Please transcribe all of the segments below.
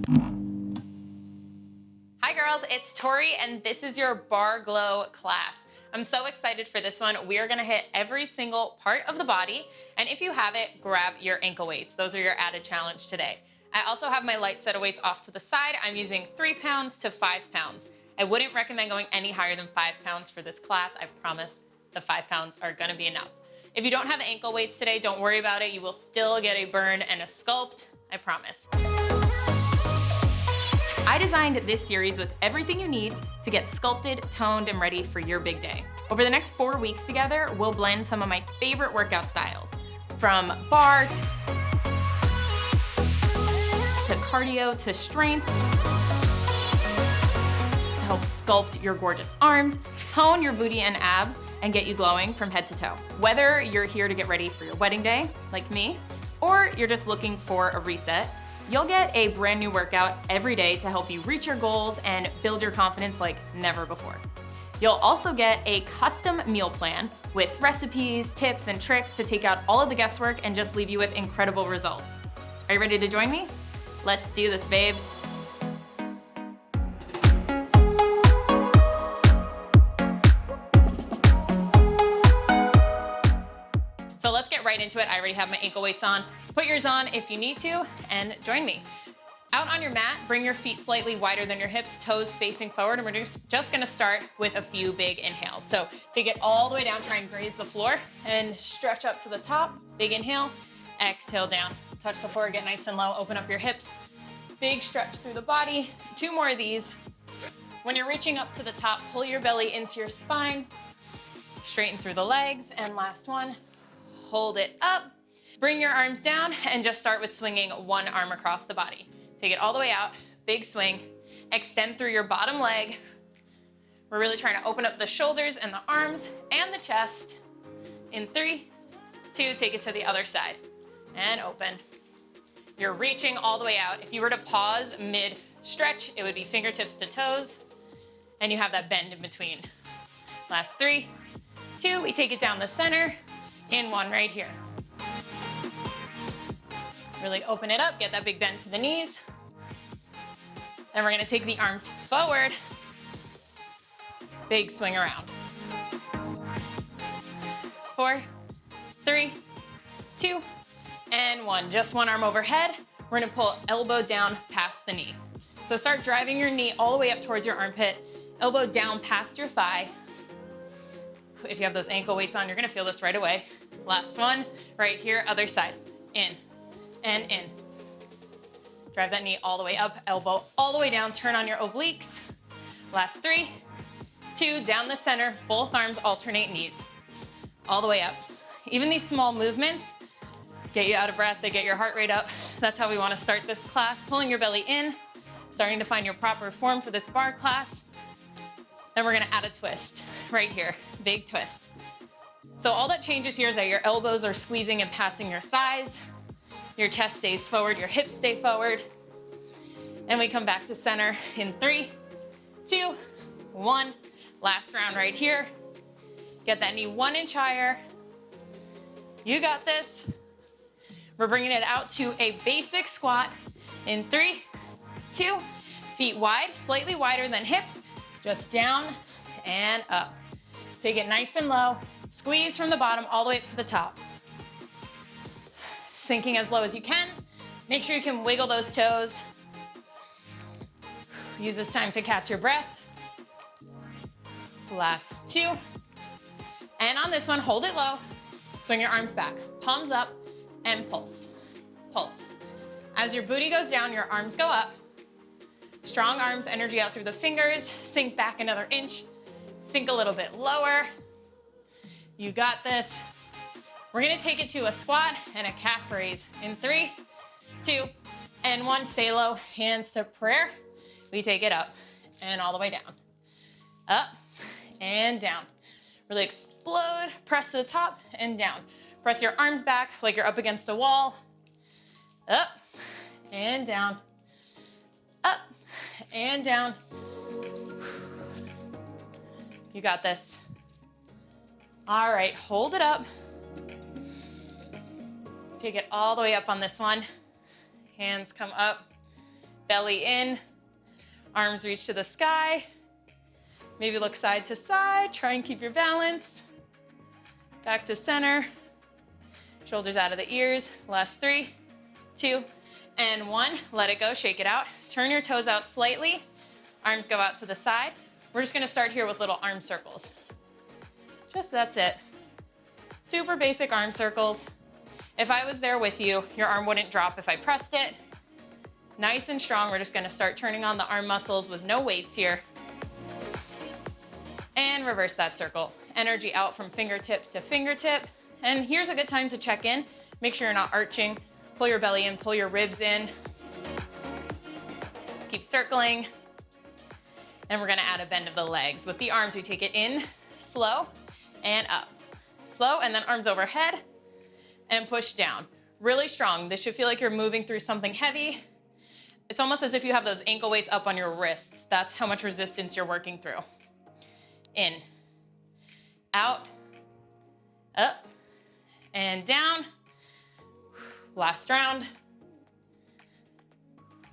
Hi girls, it's Tori and this is your Bar Glow class. I'm so excited for this one. We are gonna hit every single part of the body, and if you have it, grab your ankle weights. Those are your added challenge today. I also have my light set of weights off to the side. I'm using 3 pounds to 5 pounds. I wouldn't recommend going any higher than 5 pounds for this class. I promise the 5 pounds are gonna be enough. If you don't have ankle weights today, don't worry about it. You will still get a burn and a sculpt, I promise. I designed this series with everything you need to get sculpted, toned, and ready for your big day. Over the next 4 weeks together, we'll blend some of my favorite workout styles, from barre to cardio to strength, to help sculpt your gorgeous arms, tone your booty and abs, and get you glowing from head to toe. Whether you're here to get ready for your wedding day, like me, or you're just looking for a reset, you'll get a brand new workout every day to help you reach your goals and build your confidence like never before. You'll also get a custom meal plan with recipes, tips, and tricks to take out all of the guesswork and just leave you with incredible results. Are you ready to join me? Let's do this, babe. So let's get right into it. I already have my ankle weights on. Put yours on if you need to, and join me. Out on your mat, bring your feet slightly wider than your hips, toes facing forward, and we're just gonna start with a few big inhales. So take it all the way down, try and graze the floor, and stretch up to the top. Big inhale, exhale down. Touch the floor, get nice and low, open up your hips. Big stretch through the body. 2 more of these. When you're reaching up to the top, pull your belly into your spine, straighten through the legs, and last one. Hold it up, bring your arms down, and just start with swinging one arm across the body. Take it all the way out, big swing, extend through your bottom leg. We're really trying to open up the shoulders and the arms and the chest. In 3, 2, take it to the other side, and open. You're reaching all the way out. If you were to pause mid-stretch, it would be fingertips to toes, and you have that bend in between. Last 3, 2, we take it down the center, in 1 right here. Really open it up, get that big bend to the knees. Then we're gonna take the arms forward. Big swing around. 4, 3, 2, and 1. Just one arm overhead. We're gonna pull elbow down past the knee. So start driving your knee all the way up towards your armpit, elbow down past your thigh. If you have those ankle weights on, you're gonna feel this right away. Last one, right here, other side. In and in. Drive that knee all the way up, elbow all the way down, turn on your obliques. Last 3, 2, down the center, both arms alternate knees. All the way up. Even these small movements get you out of breath, they get your heart rate up. That's how we wanna start this class, pulling your belly in, starting to find your proper form for this bar class. Then we're gonna add a twist right here, big twist. So all that changes here is that your elbows are squeezing and passing your thighs, your chest stays forward, your hips stay forward, and we come back to center in 3, 2, 1. Last round right here. Get that knee 1 inch higher. You got this. We're bringing it out to a basic squat in 3, 2, feet wide, slightly wider than hips, just down and up. Take it nice and low. Squeeze from the bottom all the way up to the top. Sinking as low as you can. Make sure you can wiggle those toes. Use this time to catch your breath. Last 2. And on this one, hold it low. Swing your arms back, palms up, and pulse. Pulse. As your booty goes down, your arms go up. Strong arms, energy out through the fingers. Sink back another inch. Sink a little bit lower. You got this. We're gonna take it to a squat and a calf raise in 3, 2, and 1. Stay low, hands to prayer. We take it up and all the way down. Up and down. Really explode, press to the top and down. Press your arms back like you're up against a wall. Up and down. Up and down. You got this. All right, hold it up. Take it all the way up on this one. Hands come up. belly in, arms reach to the sky. Maybe look side to side, try and keep your balance. Back to center. Shoulders out of the ears. Last 3, 2, and 1. Let it go, shake it out. Turn your toes out slightly. Arms go out to the side. We're just gonna start here with little arm circles. That's it. Super basic arm circles. If I was there with you, your arm wouldn't drop if I pressed it. Nice and strong. We're just gonna start turning on the arm muscles with no weights here. And reverse that circle. Energy out from fingertip to fingertip. And here's a good time to check in. Make sure you're not arching. Pull your belly in, pull your ribs in. Keep circling. And we're gonna add a bend of the legs. With the arms, we take it in, slow, and up. Slow, and then arms overhead, and push down. Really strong. This should feel like you're moving through something heavy. It's almost as if you have those ankle weights up on your wrists. That's how much resistance you're working through. In, out, up, and down. Last round.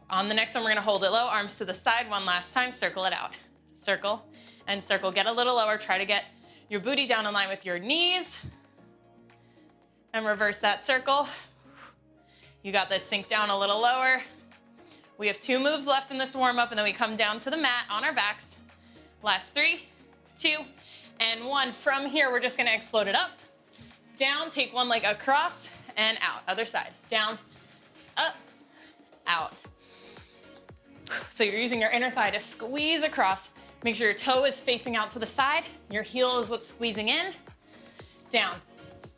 On the next one, we're gonna hold it low, arms to the side one last time, circle it out. Circle and circle, get a little lower, try to get your booty down in line with your knees. And reverse that circle. You got this, sink down a little lower. We have 2 moves left in this warm up, and then we come down to the mat on our backs. Last 3, 2, and 1. From here, we're just gonna explode it up, down, take one leg across, and out. Other side, down, up, out. So you're using your inner thigh to squeeze across. Make sure your toe is facing out to the side. Your heel is what's squeezing in. Down,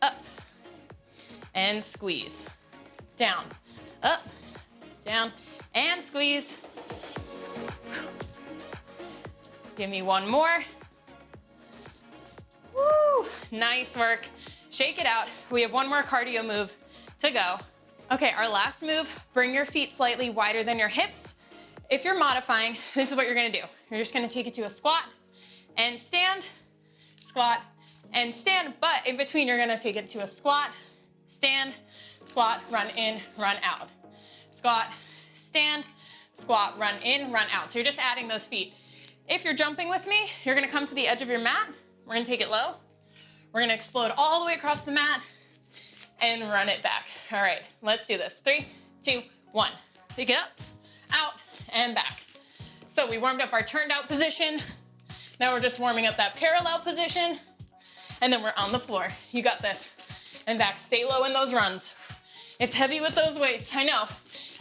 up, and squeeze. Down, up, down, and squeeze. Give me one more. Woo, nice work. Shake it out. We have one more cardio move to go. Okay, our last move, bring your feet slightly wider than your hips. If you're modifying, this is what you're gonna do. You're just gonna take it to a squat and stand, squat and stand, but in between you're gonna take it to a squat, stand, squat, run in, run out. Squat, stand, squat, run in, run out. So you're just adding those feet. If you're jumping with me, you're gonna come to the edge of your mat. We're gonna take it low. We're gonna explode all the way across the mat and run it back. All right, let's do this. 3, 2, 1. Take it up, out, and back. So we warmed up our turned out position. Now we're just warming up that parallel position. And then we're on the floor. You got this. And back, stay low in those runs. It's heavy with those weights, I know.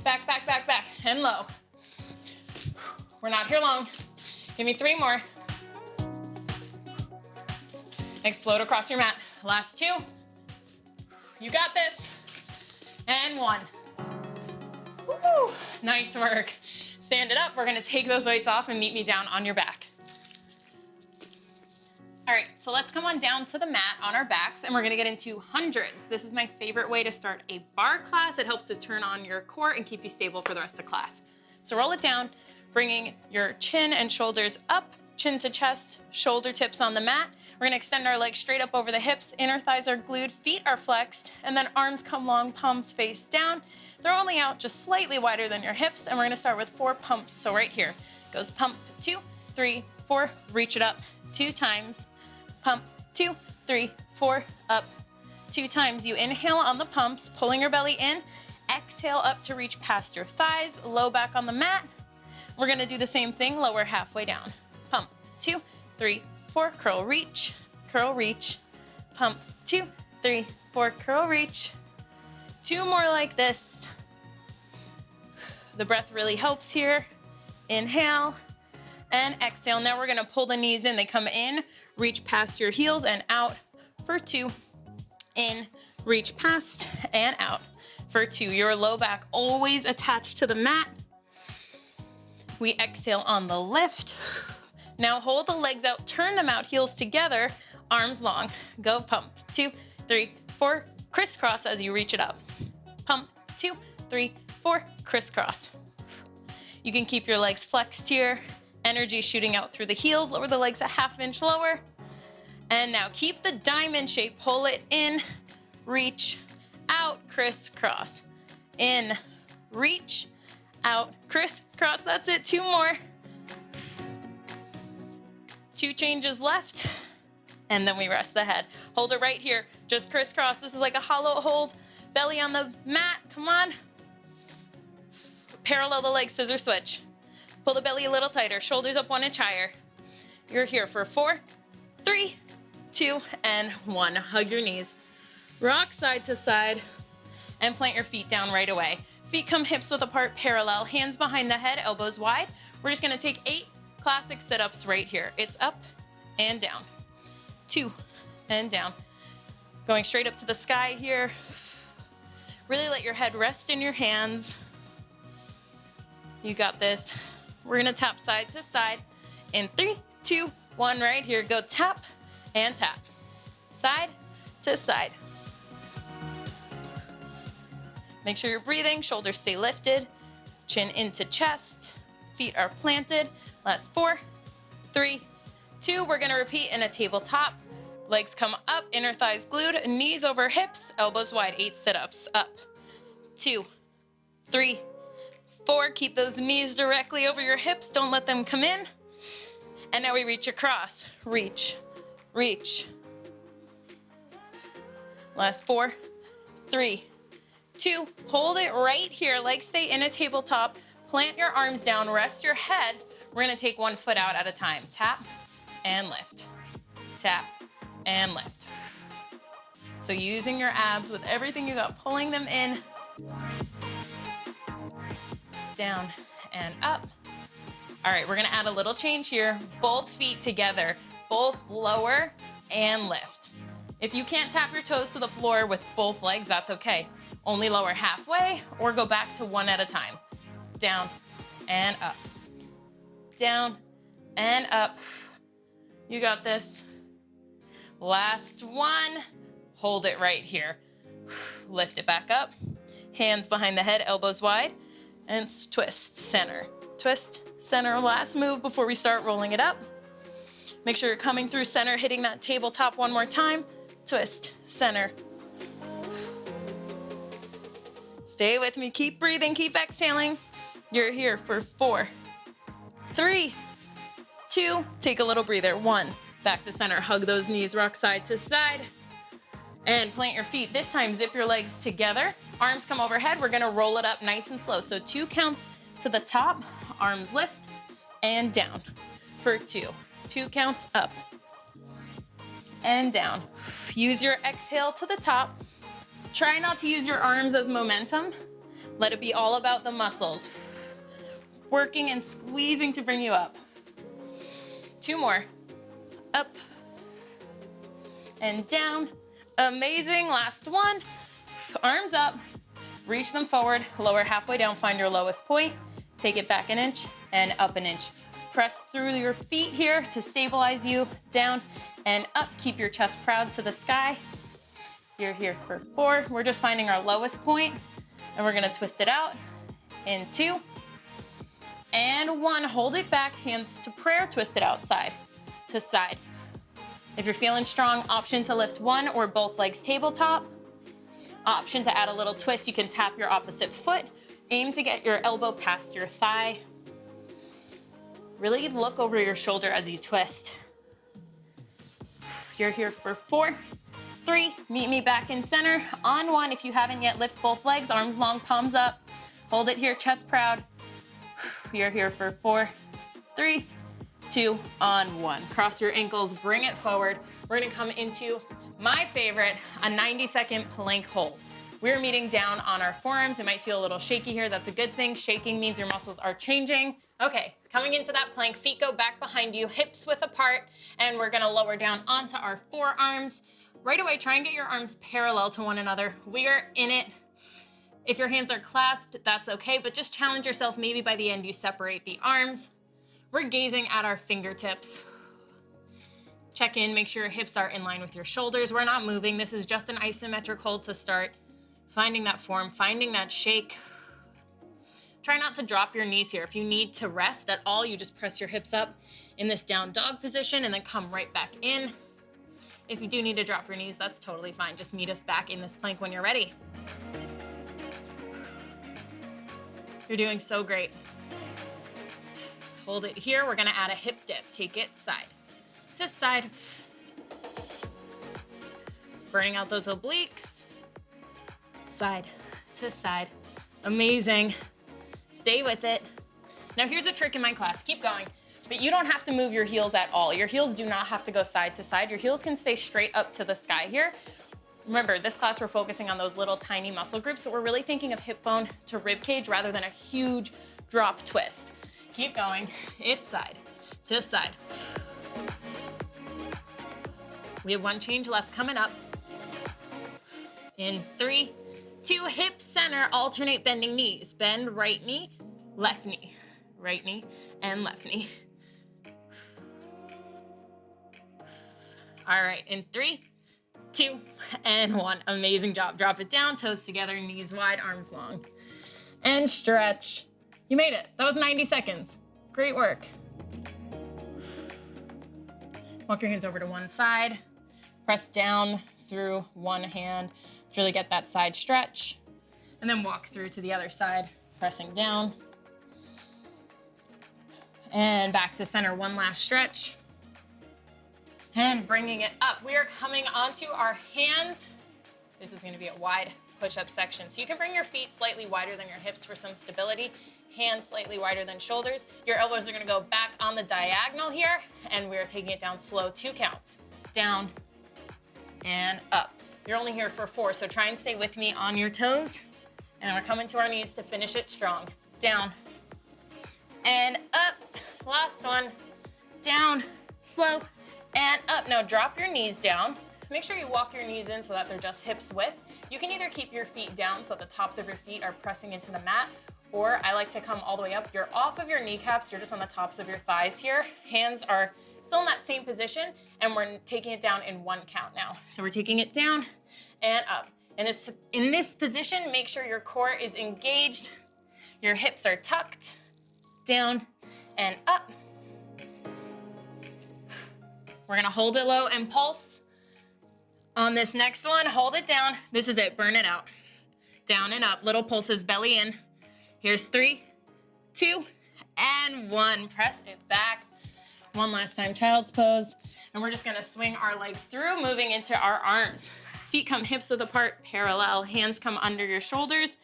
Back, back, back, back, and low. We're not here long. Give me 3 more. Explode across your mat. Last 2. You got this. And 1. Woo, nice work. Stand it up. We're gonna take those weights off and meet me down on your back. All right, so let's come on down to the mat on our backs and we're gonna get into hundreds. This is my favorite way to start a bar class. It helps to turn on your core and keep you stable for the rest of class. So roll it down, bringing your chin and shoulders up, chin to chest, shoulder tips on the mat. We're gonna extend our legs straight up over the hips, inner thighs are glued, feet are flexed, and then arms come long, palms face down. They're only out just slightly wider than your hips, and we're gonna start with 4 pumps. So right here, goes pump 2, 3, 4, reach it up 2 times, pump 2, 3, 4, up 2 times. You inhale on the pumps, pulling your belly in, exhale up to reach past your thighs, low back on the mat. We're gonna do the same thing, lower halfway down. Pump 2, 3, 4, curl, reach, pump 2, 3, 4, curl, reach. 2 more like this. The breath really helps here. Inhale and exhale. Now we're gonna pull the knees in. They come in, reach past your heels and out for 2. In, reach past and out for 2. Your low back always attached to the mat. We exhale on the lift. Now hold the legs out, turn them out, heels together, arms long. Go pump 2, 3, 4, crisscross as you reach it up. Pump 2, 3, 4, crisscross. You can keep your legs flexed here. Energy shooting out through the heels, lower the legs a ½ inch lower. And now keep the diamond shape, pull it in, reach, out, crisscross. In, reach, out, crisscross. That's it. 2 more. 2 changes left. And then we rest the head. Hold it right here. Just crisscross. This is like a hollow hold. Belly on the mat. Come on. Parallel the legs, scissor switch. Pull the belly a little tighter. Shoulders up 1 inch higher. You're here for 4, 3, 2, and 1. Hug your knees. Rock side to side and plant your feet down right away. Feet come hips width apart, parallel. Hands behind the head, elbows wide. We're just gonna take 8 classic sit-ups right here. It's up and down. 2 and down. Going straight up to the sky here. Really let your head rest in your hands. You got this. We're gonna tap side to side in 3, 2, 1, right here. Go tap and tap. Side to side. Make sure you're breathing, shoulders stay lifted, chin into chest, feet are planted. Last 4, 3, 2, we're gonna repeat in a tabletop. Legs come up, inner thighs glued, knees over hips, elbows wide, 8 sit-ups. Up, 2, 3, 4, keep those knees directly over your hips, don't let them come in. And now we reach across, reach, reach. Last 4, 3, 2, hold it right here, legs stay in a tabletop, plant your arms down, rest your head. We're gonna take 1 foot out at a time. Tap and lift, tap and lift. So using your abs with everything you got, pulling them in, down and up. All right, we're gonna add a little change here. Both feet together, both lower and lift. If you can't tap your toes to the floor with both legs, that's okay. Only lower halfway or go back to 1 at a time. Down and up, down and up. You got this. Last 1, hold it right here. Lift it back up, hands behind the head, elbows wide, and twist, center. Twist, center, last move before we start rolling it up. Make sure you're coming through center, hitting that tabletop 1 more time. Twist, center. Stay with me, keep breathing, keep exhaling. You're here for 4, 3, 2, take a little breather. 1, back to center, hug those knees, rock side to side. And plant your feet. This time, zip your legs together. Arms come overhead. We're gonna roll it up nice and slow. So 2 counts to the top, arms lift and down for 2. 2 counts up and down. Use your exhale to the top. Try not to use your arms as momentum. Let it be all about the muscles. Working and squeezing to bring you up. 2 more. Up and down. Amazing. Last 1. Arms up. Reach them forward. Lower halfway down. Find your lowest point. Take it back 1 inch and up 1 inch. Press through your feet here to stabilize you. Down and up. Keep your chest proud to the sky. You're here for 4. We're just finding our lowest point and we're gonna twist it out in 2 and 1. Hold it back, hands to prayer, twist it out side to side. If you're feeling strong, option to lift 1 or both legs tabletop. Option to add a little twist, you can tap your opposite foot. Aim to get your elbow past your thigh. Really look over your shoulder as you twist. You're here for 4, 3, meet me back in center. On 1, if you haven't yet, lift both legs, arms long, palms up. Hold it here, chest proud. You're here for 4, 3, 2, on 1. Cross your ankles, bring it forward. We're gonna come into my favorite, a 90-second plank hold. We're meeting down on our forearms. It might feel a little shaky here. That's a good thing. Shaking means your muscles are changing. Okay, coming into that plank, feet go back behind you, hips width apart, and we're gonna lower down onto our forearms. Right away, try and get your arms parallel to one another. We are in it. If your hands are clasped, that's okay, but just challenge yourself. Maybe by the end you separate the arms. We're gazing at our fingertips. Check in, make sure your hips are in line with your shoulders. We're not moving. This is just an isometric hold to start. Finding that form, finding that shake. Try not to drop your knees here. If you need to rest at all, you just press your hips up in this down dog position and then come right back in. If you do need to drop your knees, that's totally fine. Just meet us back in this plank when you're ready. You're doing so great. Hold it here. We're gonna add a hip dip. Take it side to side. Burning out those obliques. Side to side. Amazing. Stay with it. Now here's a trick in my class. Keep going. But you don't have to move your heels at all. Your heels do not have to go side to side. Your heels can stay straight up to the sky here. Remember, this class we're focusing on those little tiny muscle groups, so we're really thinking of hip bone to rib cage rather than a huge drop twist. Keep going. It's side to side. We have one change left coming up. In 3, 2, hip center, alternate bending knees. Bend right knee, left knee. Right knee and left knee. All right, in 3, 2, and 1. Amazing job. Drop it down, toes together, knees wide, arms long. And stretch. You made it. That was 90 seconds. Great work. Walk your hands over to one side. Press down through one hand to really get that side stretch. And then walk through to the other side, pressing down. And back to center, one last stretch. And bringing it up. We are coming onto our hands. This is gonna be a wide push-up section. So you can bring your feet slightly wider than your hips for some stability, hands slightly wider than shoulders. Your elbows are gonna go back on the diagonal here, and we are taking it down slow, 2 counts. Down and up. You're only here for 4, so try and stay with me on your toes. And we're coming to our knees to finish it strong. Down and up. Last one. Down, slow, and up. Now drop your knees down. Make sure you walk your knees in so that they're just hips width. You can either keep your feet down so that the tops of your feet are pressing into the mat, or I like to come all the way up. You're off of your kneecaps, you're just on the tops of your thighs here. Hands are still in that same position, and we're taking it down in 1 count now. So we're taking it down and up. And it's in this position, make sure your core is engaged, your hips are tucked, down and up. We're gonna hold it low and pulse. On this next one, hold it down. This is it, burn it out. Down and up, little pulses, belly in. Here's 3, 2, and 1. Press it back. One last time, child's pose. And we're just gonna swing our legs through, moving into our arms. Feet come hips width apart, parallel. Hands come under your shoulders.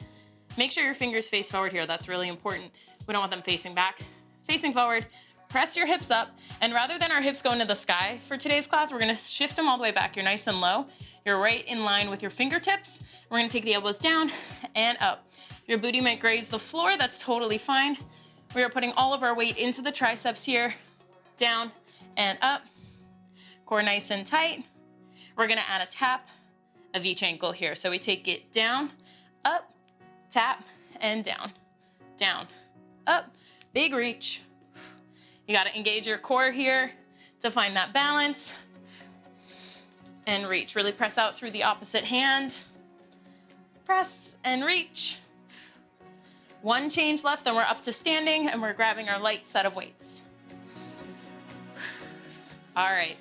Make sure your fingers face forward here. That's really important. We don't want them facing back. Facing forward, press your hips up. And rather than our hips going to the sky for today's class, we're gonna shift them all the way back. You're nice and low. You're right in line with your fingertips. We're gonna take the elbows down and up. Your booty might graze the floor. That's totally fine. We are putting all of our weight into the triceps here. Down and up. Core nice and tight. We're gonna add a tap of each ankle here. So we take it down, up, tap, and down. Down, up, big reach. You gotta engage your core here to find that balance. And reach, really press out through the opposite hand. Press and reach. 1 change left, then we're up to standing and we're grabbing our light set of weights. All right,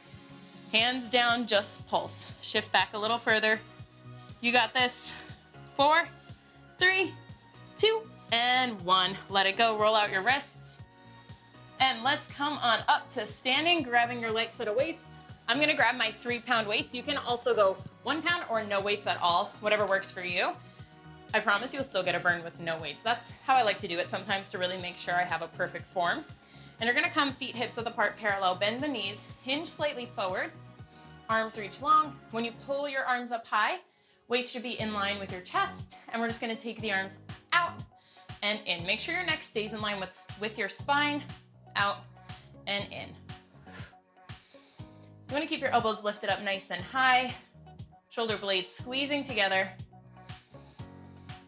hands down, just pulse. Shift back a little further. You got this. 4, 3, 2, and 1. Let it go, roll out your wrists. And let's come on up to standing, grabbing your light set of weights. I'm gonna grab my 3-pound weights. You can also go 1 pound or no weights at all, whatever works for you. I promise you'll still get a burn with no weights. That's how I like to do it sometimes to really make sure I have a perfect form. And you're gonna come feet hips width apart, parallel, bend the knees, hinge slightly forward, arms reach long. When you pull your arms up high, weights should be in line with your chest, and we're just gonna take the arms out and in. Make sure your neck stays in line with your spine, out and in. You wanna keep your elbows lifted up nice and high, shoulder blades squeezing together.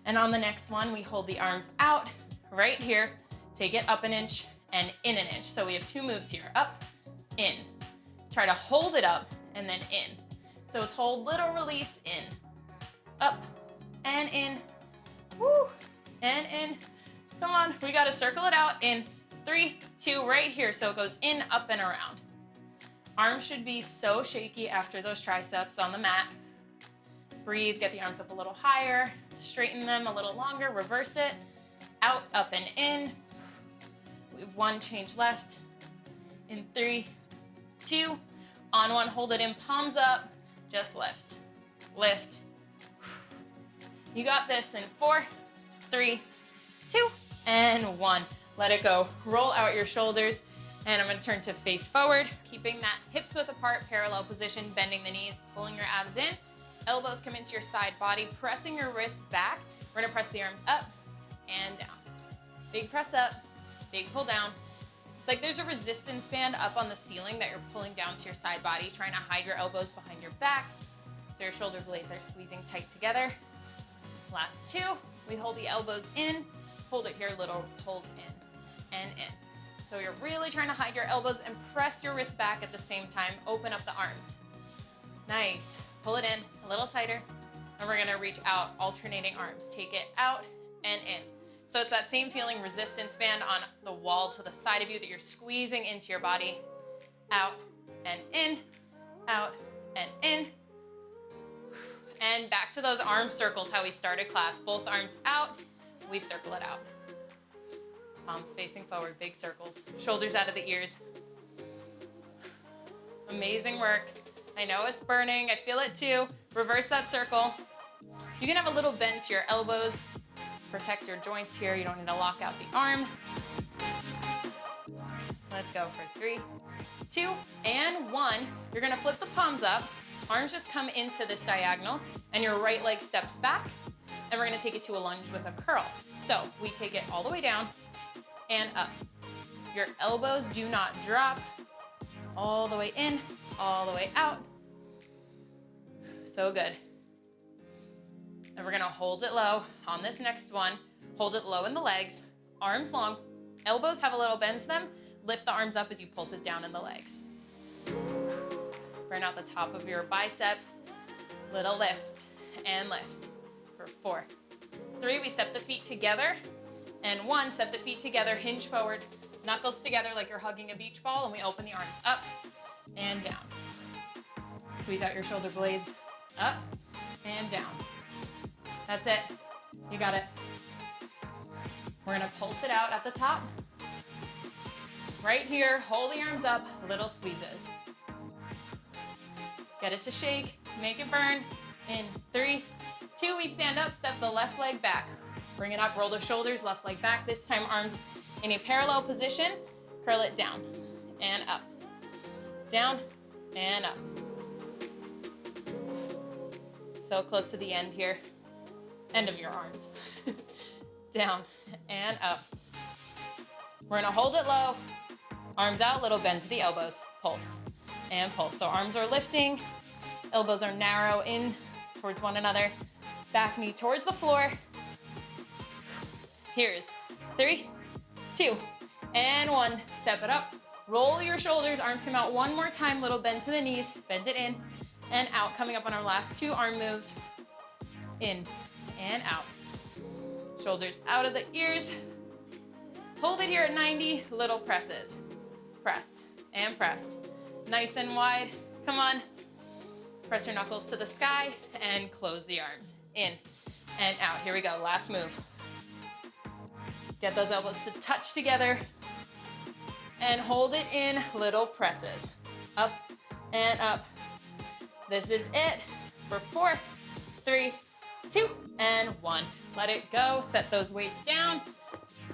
And on the next one, we hold the arms out right here, take it up an inch and in an inch. So we have 2 moves here, up, in. Try to hold it up and then in. So it's hold, little release, in, up and in, woo, and in. Come on, we gotta circle it out in 3, 2, right here. So it goes in, up, and around. Arms should be so shaky after those triceps on the mat. Breathe, get the arms up a little higher, straighten them a little longer, reverse it, out, up and in. We have 1, change left. In 3, 2, on 1, hold it in, palms up, just lift, lift. You got this in 4, 3, 2, and 1. Let it go. Roll out your shoulders, and I'm gonna turn to face forward, keeping that hips width apart, parallel position, bending the knees, pulling your abs in. Elbows come into your side body, pressing your wrists back. We're gonna press the arms up and down. Big press up, big pull down. It's like there's a resistance band up on the ceiling that you're pulling down to your side body, trying to hide your elbows behind your back so your shoulder blades are squeezing tight together. Last 2, we hold the elbows in, hold it here, little pulls in and in. So you're really trying to hide your elbows and press your wrist back at the same time. Open up the arms. Nice. Pull it in a little tighter, and we're gonna reach out, alternating arms. Take it out and in. So it's that same feeling, resistance band on the wall to the side of you that you're squeezing into your body. Out and in, out and in. And back to those arm circles, how we started class. Both arms out, we circle it out. Palms facing forward, big circles. Shoulders out of the ears. Amazing work. I know it's burning, I feel it too. Reverse that circle. You can have a little bend to your elbows. Protect your joints here, you don't need to lock out the arm. Let's go for 3, 2, and 1. You're gonna flip the palms up. Arms just come into this diagonal, and your right leg steps back, and we're gonna take it to a lunge with a curl. So we take it all the way down and up. Your elbows do not drop. All the way in, all the way out. So good. And we're gonna hold it low on this next one. Hold it low in the legs, arms long. Elbows have a little bend to them. Lift the arms up as you pulse it down in the legs. Burn out the top of your biceps. Little lift and lift for 4, 3, we step the feet together. And 1, step the feet together, hinge forward, knuckles together like you're hugging a beach ball, and we open the arms up and down. Squeeze out your shoulder blades, up and down. That's it, you got it. We're gonna pulse it out at the top. Right here, hold the arms up, little squeezes. Get it to shake, make it burn. In 3, 2, we stand up, step the left leg back. Bring it up, roll the shoulders, left leg back. This time arms in a parallel position. Curl it down and up. Down and up. So close to the end here. End of your arms. Down and up. We're gonna hold it low. Arms out, little bend to the elbows. Pulse and pulse. So arms are lifting. Elbows are narrow in towards one another. Back knee towards the floor. Here's 3, 2, and 1. Step it up. Roll your shoulders. Arms come out one more time. Little bend to the knees. Bend it in and out. Coming up on our last 2 arm moves. In and out. Shoulders out of the ears. Hold it here at 90. Little presses. Press and press. Nice and wide. Come on. Press your knuckles to the sky and close the arms. In and out. Here we go. Last move. Get those elbows to touch together and hold it in, little presses. Up and up. This is it for 4, 3, 2, and 1. Let it go, set those weights down.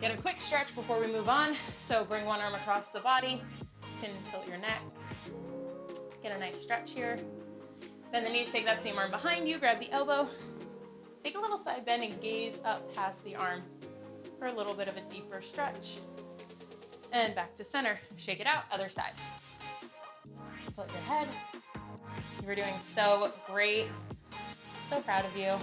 Get a quick stretch before we move on. So bring one arm across the body, pin and tilt your neck. Get a nice stretch here. Bend the knees, take that same arm behind you, grab the elbow. Take a little side bend and gaze up past the arm for a little bit of a deeper stretch. And back to center. Shake it out, other side. Tilt your head. You were doing so great. So proud of you.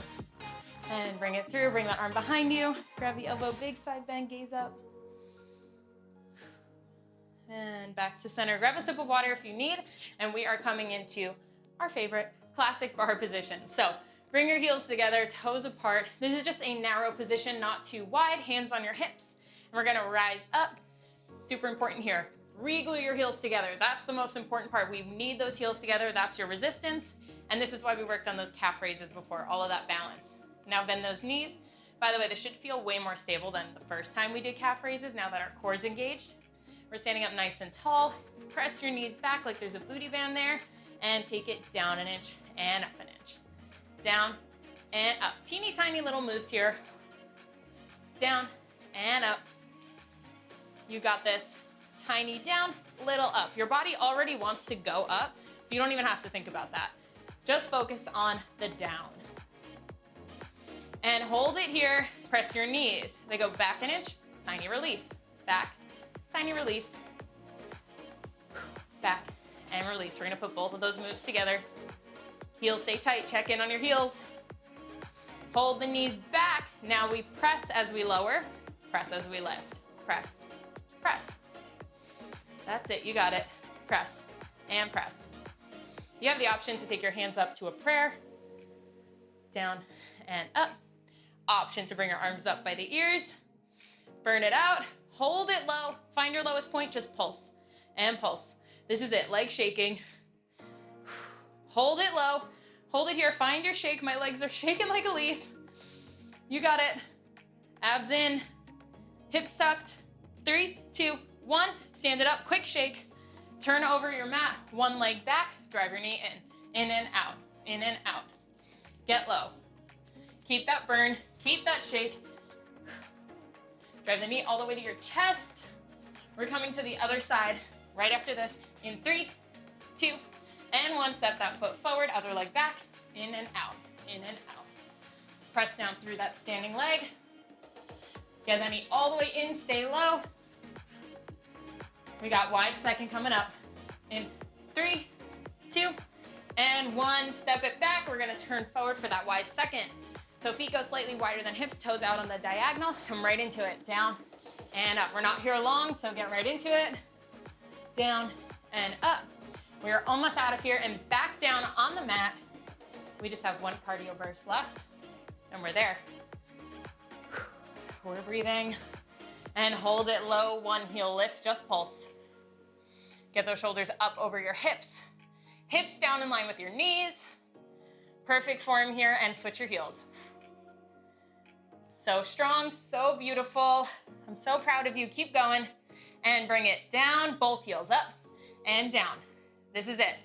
And bring it through, bring that arm behind you. Grab the elbow, big side bend, gaze up. And back to center. Grab a sip of water if you need. And we are coming into our favorite classic bar position. So bring your heels together, toes apart. This is just a narrow position, not too wide, hands on your hips. And we're gonna rise up. Super important here. Re-glue your heels together. That's the most important part. We need those heels together. That's your resistance. And this is why we worked on those calf raises before, all of that balance. Now bend those knees, By the way, this should feel way more stable than the first time we did calf raises now that our core is engaged. We're standing up nice and tall. Press your knees back like there's a booty band there and take it down an inch and up an inch. Down and up. Teeny tiny little moves here. Down and up. You got this. Tiny down, little up. Your body already wants to go up, so you don't even have to think about that. Just focus on the down. And hold it here. Press your knees. They go back an inch, tiny release. Back, tiny release. Back and release. We're gonna put both of those moves together. Heels stay tight, check in on your heels. Hold the knees back. Now we press as we lower, press as we lift. Press, press. That's it, you got it. Press and press. You have the option to take your hands up to a prayer, down and up. Option to bring your arms up by the ears. Burn it out, hold it low, find your lowest point, just pulse and pulse. This is it, leg shaking. Hold it low, hold it here, find your shake. My legs are shaking like a leaf. You got it. Abs in, hips tucked. 3, 2, 1, stand it up, quick shake. Turn over your mat, one leg back, drive your knee in and out, in and out. Get low. Keep that burn, keep that shake. Drive the knee all the way to your chest. We're coming to the other side right after this in 3, 2, and 1. Step that foot forward, other leg back, in and out, in and out. Press down through that standing leg. Get that knee all the way in, stay low. We got wide second coming up. In 3, 2, and 1. Step it back. We're gonna turn forward for that wide second. So feet go slightly wider than hips, toes out on the diagonal. Come right into it, down and up. We're not here long, so get right into it. Down and up. We are almost out of here and back down on the mat. We just have one cardio burst left and we're there. We're breathing and hold it low. One heel lifts, just pulse. Get those shoulders up over your hips. Hips down in line with your knees. Perfect form here and switch your heels. So strong, so beautiful. I'm so proud of you. Keep going and bring it down. Both heels up and down. This is it.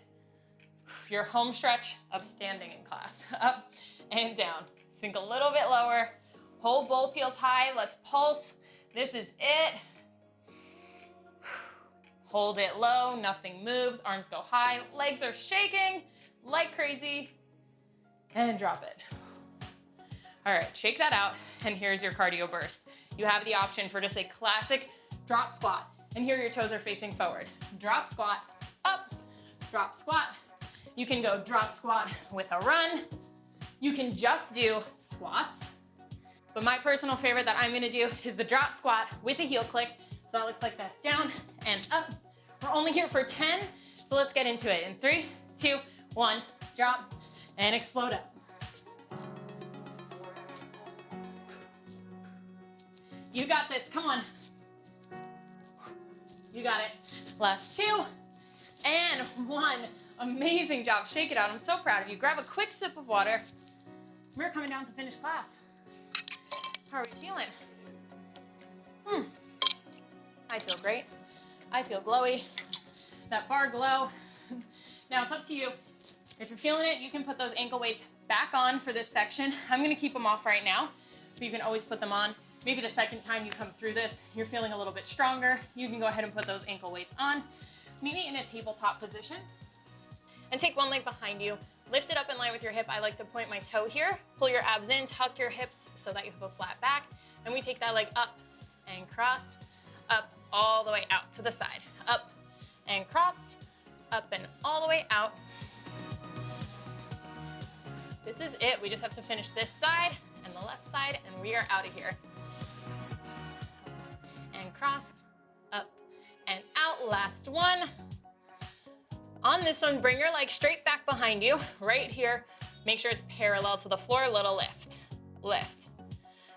Your home stretch of standing in class. Up and down. Sink a little bit lower. Hold both heels high. Let's pulse. This is it. Hold it low. Nothing moves. Arms go high. Legs are shaking like crazy. And drop it. All right, shake that out. And here's your cardio burst. You have the option for just a classic drop squat. And here your toes are facing forward. Drop squat, up, drop squat. You can go drop squat with a run. You can just do squats. But my personal favorite that I'm gonna do is the drop squat with a heel click. So that looks like this, down and up. We're only here for 10, so let's get into it. In 3, 2, 1, drop and explode up. You got this, come on. You got it. Last 2 and 1. Amazing job, shake it out. I'm so proud of you. Grab a quick sip of water. We're coming down to finish class. How are we feeling? I feel great. I feel glowy. That bar glow. Now it's up to you. If you're feeling it, you can put those ankle weights back on for this section. I'm gonna keep them off right now, but you can always put them on. Maybe the second time you come through this, you're feeling a little bit stronger. You can go ahead and put those ankle weights on. Meet me in a tabletop position. And take one leg behind you. Lift it up in line with your hip. I like to point my toe here. Pull your abs in, tuck your hips so that you have a flat back. And we take that leg up and cross, up all the way out to the side. Up and cross, up and all the way out. This is it. We just have to finish this side and the left side, and we are out of here. And cross, up and out. Last one. On this one, bring your leg straight back behind you, right here. Make sure it's parallel to the floor, little lift, lift.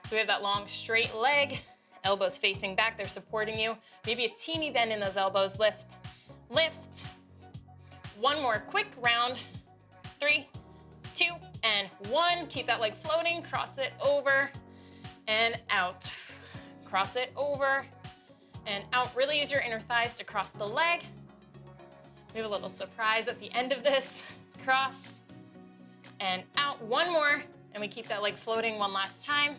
So we have that long, straight leg, elbows facing back, they're supporting you. Maybe a teeny bend in those elbows, lift, lift. One more quick round. 3, 2, and 1. Keep that leg floating, cross it over. and out. Cross it over and out. Really use your inner thighs to cross the leg. We have a little surprise at the end of this. Cross and out. One more, and we keep that leg floating one last time.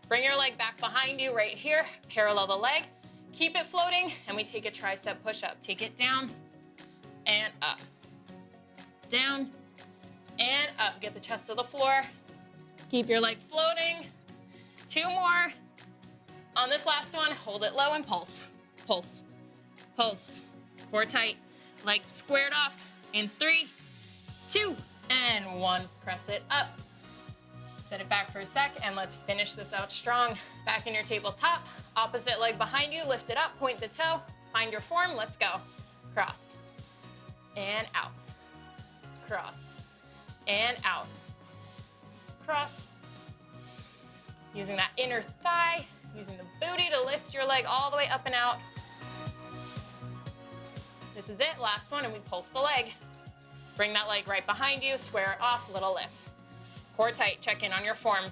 Bring your leg back behind you right here. Parallel the leg. Keep it floating, and we take a tricep push-up. Take it down and up. Down and up. Get the chest to the floor. Keep your leg floating. 2 more. On this last one, hold it low and pulse. Pulse, pulse. Core tight, leg squared off. In 3, 2, and 1. Press it up. Set it back for a sec, and let's finish this out strong. Back in your tabletop. Opposite leg behind you. Lift it up, point the toe. Find your form. Let's go. Cross and out. Cross and out. Cross. Using that inner thigh, using the booty to lift your leg all the way up and out. This is it, last one, and we pulse the leg. Bring that leg right behind you, square it off, little lifts. Core tight, check in on your form.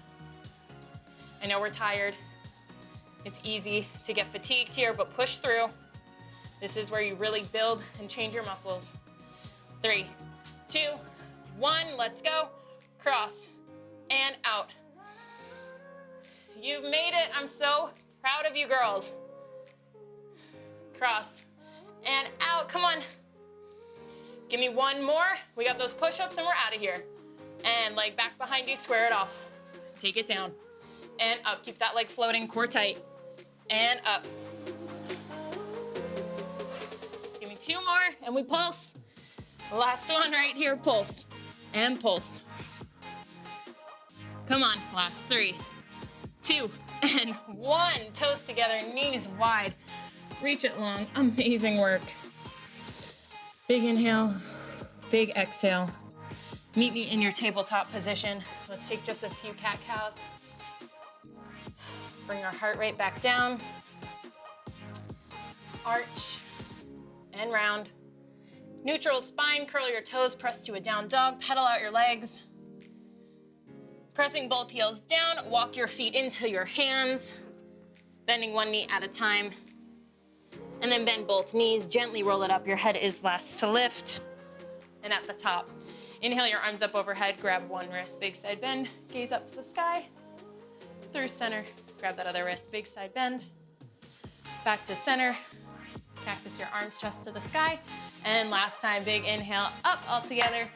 I know we're tired. It's easy to get fatigued here, but push through. This is where you really build and change your muscles. 3, 2, 1, let's go. Cross and out. You've made it. I'm so proud of you girls. Cross and out. Come on. Give me one more. We got those push-ups and we're out of here. And leg back behind you, square it off. Take it down and up. Keep that leg floating, core tight. And up. Give me 2 more and we pulse. Last one right here, pulse and pulse. Come on, last 3, 2, and 1. Toes together, knees wide. Reach it long. Amazing work. Big inhale, big exhale. Meet me in your tabletop position. Let's take just a few cat-cows. Bring our heart rate back down. Arch and round. Neutral spine, curl your toes, press to a down dog, pedal out your legs. Pressing both heels down, walk your feet into your hands, bending one knee at a time. And then bend both knees, gently roll it up. Your head is last to lift. And at the top, inhale your arms up overhead, grab one wrist, big side bend, gaze up to the sky. Through center, grab that other wrist, big side bend. Back to center, cactus your arms, chest to the sky. And last time, big inhale, up all together.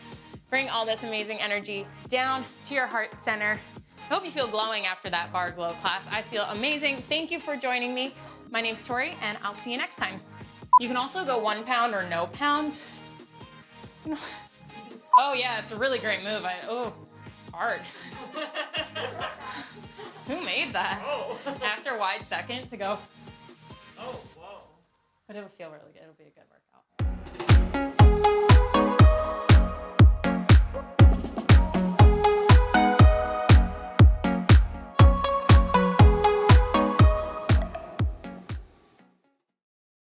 Bring all this amazing energy down to your heart center. I hope you feel glowing after that bar glow class. I feel amazing. Thank you for joining me. My name's Tori, and I'll see you next time. You can also go 1 pound or no pound. Oh yeah, it's a really great move. It's hard. Who made that? Oh. After wide second to go. Oh, whoa. But it'll feel really good. It'll be a good workout.